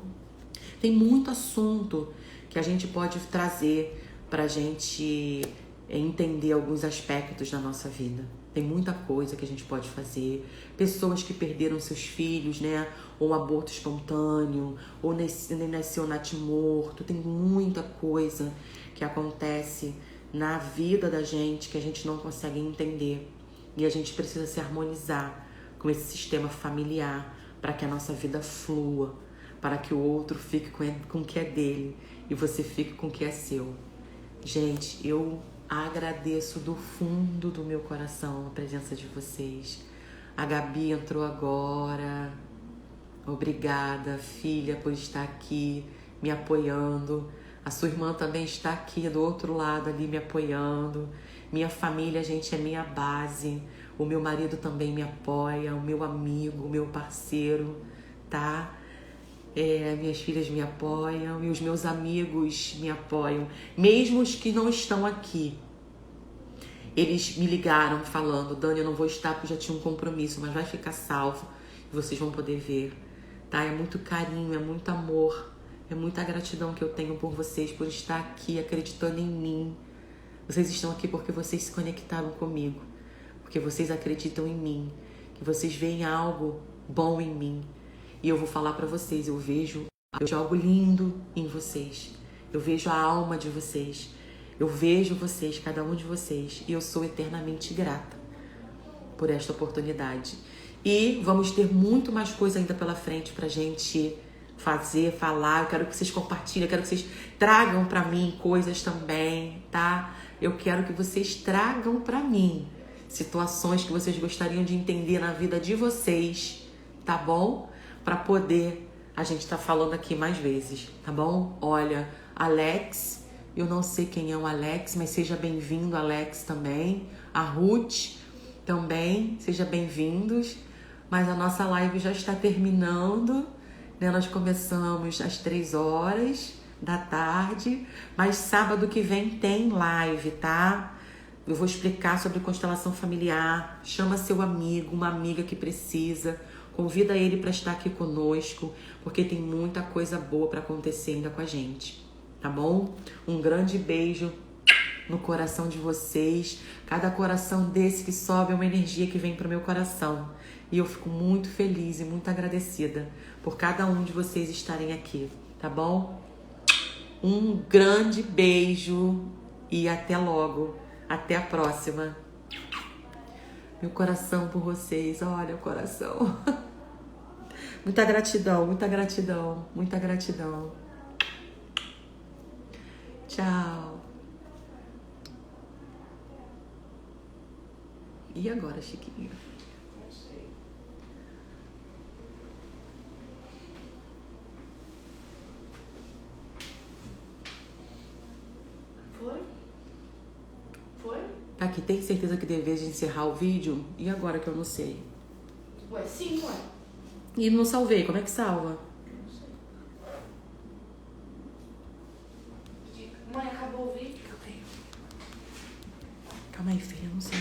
Tem muito assunto que a gente pode trazer pra gente entender alguns aspectos da nossa vida. Tem muita coisa que a gente pode fazer. Pessoas que perderam seus filhos, né? Ou um aborto espontâneo, ou nasceu natimorto. Tem muita coisa que acontece na vida da gente que a gente não consegue entender. E a gente precisa se harmonizar com esse sistema familiar para que a nossa vida flua, para que o outro fique com o que é dele e você fique com o que é seu. Gente, eu agradeço do fundo do meu coração a presença de vocês. A Gabi entrou agora. Obrigada, filha, por estar aqui me apoiando. A sua irmã também está aqui do outro lado ali me apoiando. Minha família, gente, é minha base. O meu marido também me apoia, o meu amigo, o meu parceiro, tá? Minhas filhas me apoiam e os meus amigos me apoiam. Mesmo os que não estão aqui. Eles me ligaram falando, Dani, eu não vou estar porque já tinha um compromisso, mas vai ficar salvo e vocês vão poder ver, tá? É muito carinho, é muito amor, é muita gratidão que eu tenho por vocês, por estar aqui acreditando em mim. Vocês estão aqui porque vocês se conectaram comigo, porque vocês acreditam em mim, que vocês veem algo bom em mim. E eu vou falar pra vocês, eu vejo algo lindo em vocês. Eu vejo a alma de vocês. Eu vejo vocês, cada um de vocês. E eu sou eternamente grata por esta oportunidade. E vamos ter muito mais coisa ainda pela frente pra gente fazer, falar. Eu quero que vocês compartilhem, eu quero que vocês tragam pra mim coisas também, tá? Eu quero que vocês tragam pra mim situações que vocês gostariam de entender na vida de vocês, tá bom? Pra poder a gente tá falando aqui mais vezes, tá bom? Olha, Alex, eu não sei quem é o Alex, mas seja bem-vindo, Alex, também. A Ruth também, seja bem-vindos. Mas a nossa live já está terminando, né? Nós começamos às 3h da tarde, mas sábado que vem tem live, tá? Eu vou explicar sobre constelação familiar. Chama seu amigo, uma amiga que precisa. Convida ele para estar aqui conosco, porque tem muita coisa boa para acontecer ainda com a gente, tá bom? Um grande beijo no coração de vocês. Cada coração desse que sobe é uma energia que vem para o meu coração. E eu fico muito feliz e muito agradecida por cada um de vocês estarem aqui, tá bom? Um grande beijo e até logo. Até a próxima. Meu coração por vocês, olha o coração. Muita gratidão, muita gratidão, muita gratidão. Tchau. E agora, Chiquinho? Não sei. Foi? Tá aqui, tem certeza que deveria encerrar o vídeo? E agora que eu não sei? Ué, sim, ué. E não salvei, como é que salva? Não sei. Mãe, acabou o vídeo? Calma aí, filha, não sei.